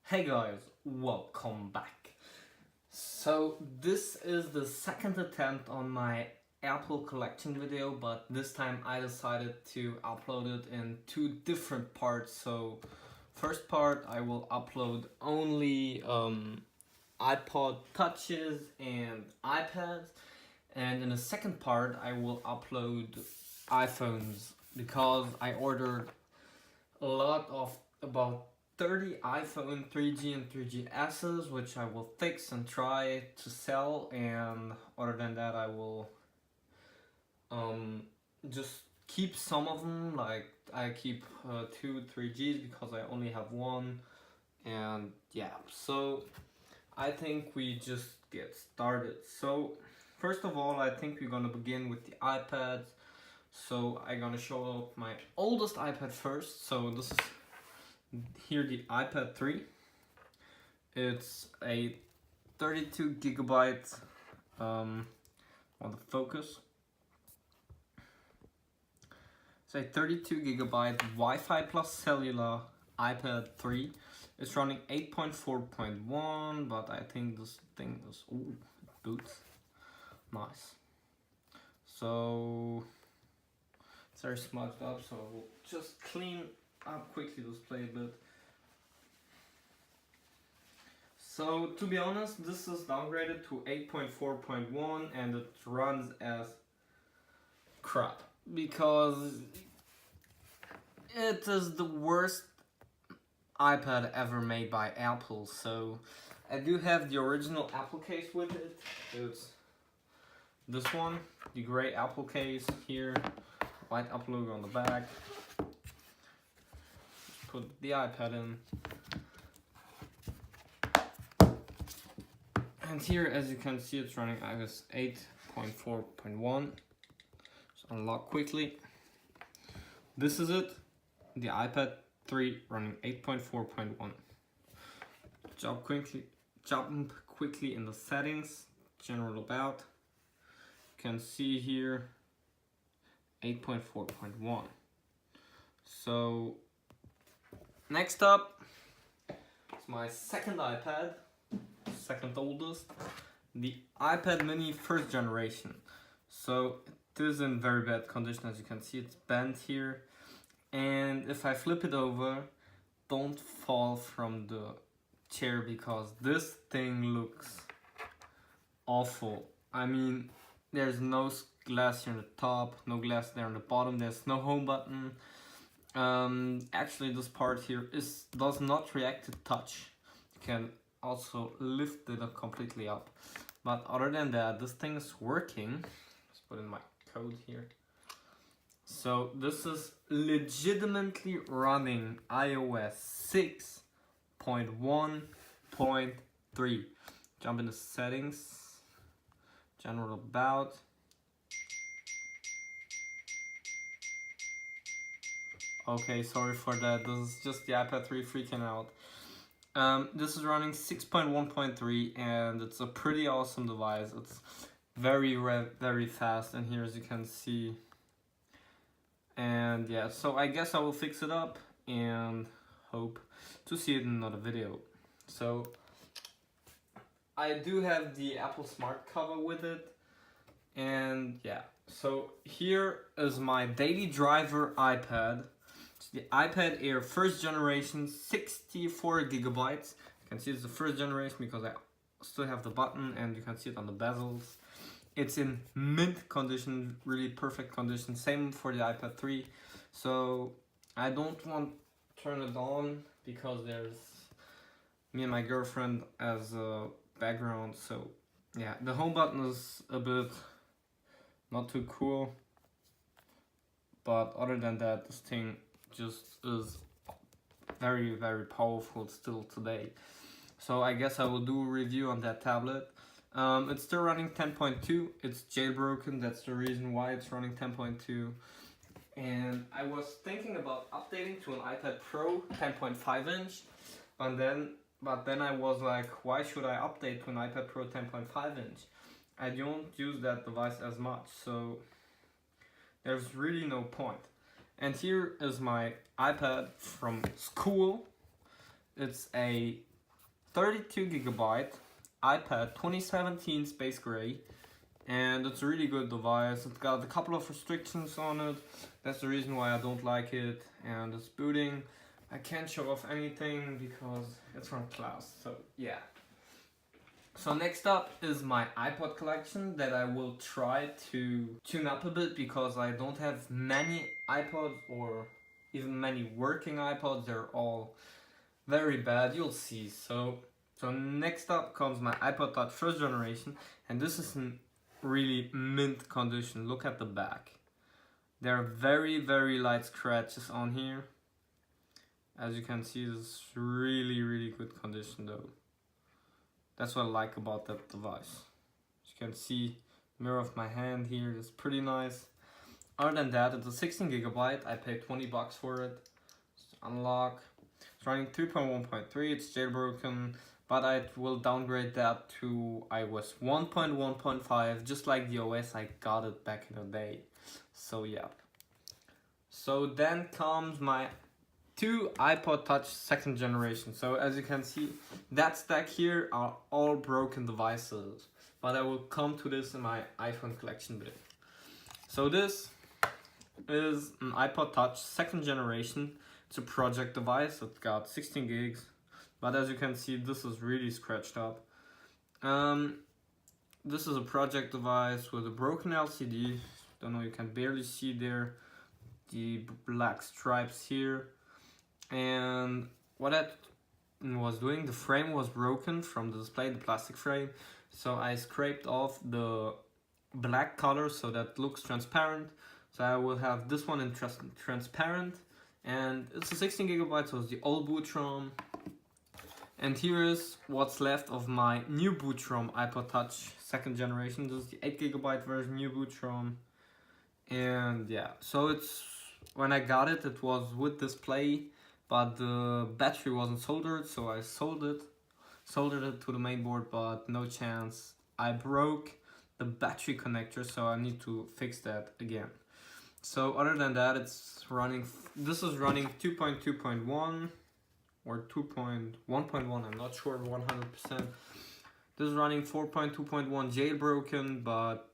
Hey guys, welcome back. So this is the second attempt on my Apple collection video, but this time I decided to upload it in two different parts. So first part I will upload only iPod touches and iPads, and in the second part I will upload iPhones because I ordered a lot of about 30 iPhone 3G and 3GS's, which I will fix and try to sell, and other than that I will just keep some of them. Like I keep 2 3Gs because I only have one, and yeah, so I think we just get started. So first of all, I think we're gonna begin with the iPads. So I'm gonna show off my oldest iPad first. So this is here the iPad 3. It's a 32 gigabyte on the focus. It's a 32 gigabyte Wi-Fi plus cellular iPad 3. It's running 8.4.1, but I think this thing is, ooh, it boots. Nice. So it's very smudged up, so I will just clean up quickly the display a bit. So to be honest, this is downgraded to 8.4.1 and it runs as crap because it is the worst iPad ever made by Apple. So I do have the original Apple case with it. It's this one, the gray Apple case here, white Apple logo on the back. Put the iPad in. And here, as you can see, it's running iOS 8.4.1. So unlock quickly. This is it. The iPad 3 running 8.4.1. Jump quickly in the settings. General about. You can see here 8.4.1. So next up is my second iPad, second oldest, the iPad mini first generation. So it is in very bad condition. As you can see, it's bent here, and if I flip it over, don't fall from the chair because this thing looks awful. I mean, there's no glass here on the top, no glass there on the bottom, there's no home button. Actually this part here does not react to touch. You can also lift it up completely up, but other than that, this thing is working. Let's put in my code here. So this is legitimately running iOS 6.1.3. Jump into settings, general about. Okay, sorry for that. This is just the iPad 3 freaking out. This is running 6.1.3 and it's a pretty awesome device. It's very fast, and here as you can see. And yeah, so I guess I will fix it up and hope to see it in another video. So I do have the Apple Smart cover with it, and yeah. So here is my daily driver iPad. It's the iPad Air first generation, 64 gigabytes. You can see it's the first generation because I still have the button, and you can see it on the bezels. It's in mint condition, really perfect condition. Same for the iPad 3. So I don't want to turn it on because there's me and my girlfriend as a background. So yeah, the home button is a bit not too cool. But other than that, this thing just is very powerful still today. So I guess I will do a review on that tablet. It's still running 10.2. It's jailbroken, that's the reason why it's running 10.2. And I was thinking about updating to an iPad Pro 10.5 inch, but then I was like, why should I update to an iPad Pro 10.5 inch? I don't use that device as much, so there's really no point. And here is my iPad from school. It's a 32GB iPad 2017 Space Gray, and it's a really good device. It's got a couple of restrictions on it. That's the reason why I don't like it. And it's booting. I can't show off anything because it's from class, so yeah. So next up is my iPod collection that I will try to tune up a bit because I don't have many iPods or even many working iPods. They're all very bad, you'll see. So next up comes my iPod Touch first generation, and this is in really mint condition. Look at the back. There are very light scratches on here. As you can see, this is really good condition though. That's what I like about that device. As you can see, mirror of my hand here is pretty nice. Other than that, it's a 16GB. I paid 20 bucks for it. Just unlock. It's running 3.1.3. It's jailbroken, but I will downgrade that to iOS 1.1.5, just like the OS I got it back in the day. So yeah. So then comes my two iPod Touch second generation. So as you can see, that stack here are all broken devices, but I will come to this in my iPhone collection bit. So this is an iPod Touch second generation. It's a project device. It's got 16 gigs, but as you can see, this is really scratched up. This is a project device with a broken LCD. Don't know, you can barely see there the black stripes here. And what I was doing, the frame was broken from the display, the plastic frame. So I scraped off the black color so that looks transparent. So I will have this one in transparent, and it's a 16GB, so it's the old boot ROM. And here is what's left of my new boot ROM iPod Touch second generation. This is the 8GB version, new boot ROM. And yeah, so it's, when I got it, it was with display, but the battery wasn't soldered, so I soldered it to the main board, but no chance. I broke the battery connector, so I need to fix that again. So other than that, it's running, this is running 2.2.1 or 2.1.1, I'm not sure 100%. This is running 4.2.1 jailbroken, but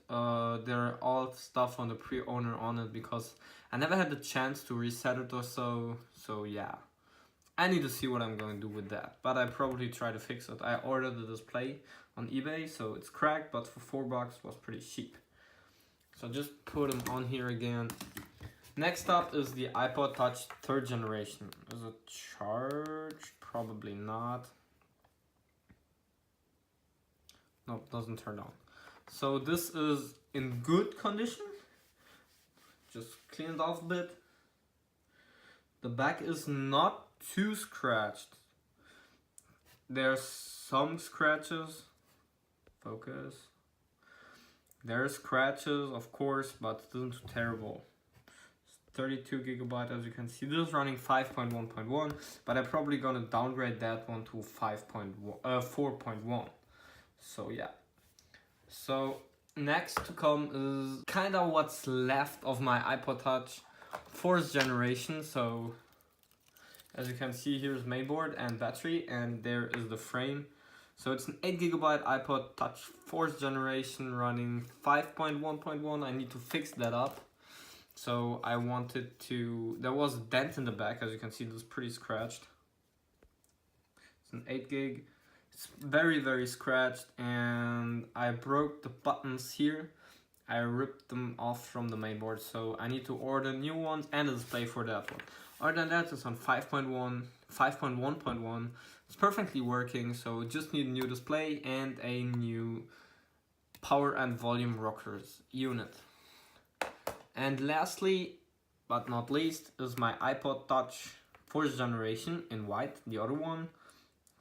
there are all stuff on the pre-owner on it because I never had the chance to reset it or so. So yeah, I need to see what I'm going to do with that, but I probably try to fix it. I ordered the display on eBay, so it's cracked, but for 4 bucks was pretty cheap. So just put them on here again. Next up is the iPod Touch third generation. Is it charged? Probably not. Nope, doesn't turn on. So this is in good condition. Just clean it off a bit. The back is not too scratched. There's some scratches. Focus. There's scratches, of course, but it isn't too terrible. It's 32GB, as you can see. This is running 5.1.1, but I'm probably gonna downgrade that one to 4.1. So yeah. So next to come is kind of what's left of my iPod Touch fourth generation. So as you can see, here's mainboard and battery, and there is the frame. So it's an 8GB iPod Touch fourth generation running 5.1.1. I need to fix that up. So I wanted to, there was a dent in the back, as you can see, this is pretty scratched. It's an 8 gig. It's very scratched, and I broke the buttons here. I ripped them off from the mainboard, so I need to order new ones and a display for that one. Other than that, it's on 5.1.1. It's perfectly working, so just need a new display and a new power and volume rockers unit. And lastly, but not least, is my iPod Touch 4th generation in white, the other one.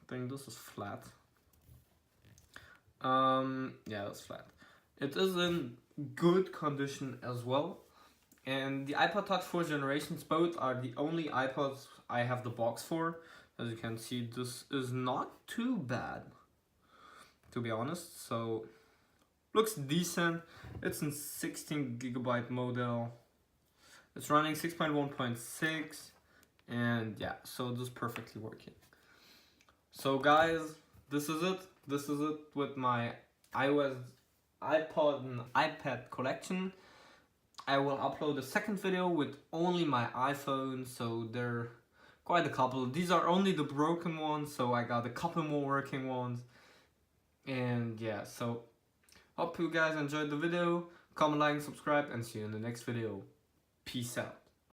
I think this is flat. Yeah, that's flat. It is in good condition as well. And the iPod Touch 4th generations, both are the only iPods I have the box for. As you can see, this is not too bad, to be honest. So, looks decent. It's a 16GB model. It's running 6.1.6, and yeah, so this is perfectly working. So guys, this is it. This is it with my iOS, iPod and iPad collection. I will upload a second video with only my iPhone, so they're quite a couple. These are only the broken ones, so I got a couple more working ones. And yeah, so hope you guys enjoyed the video. Comment, like, and subscribe, and see you in the next video. Peace out.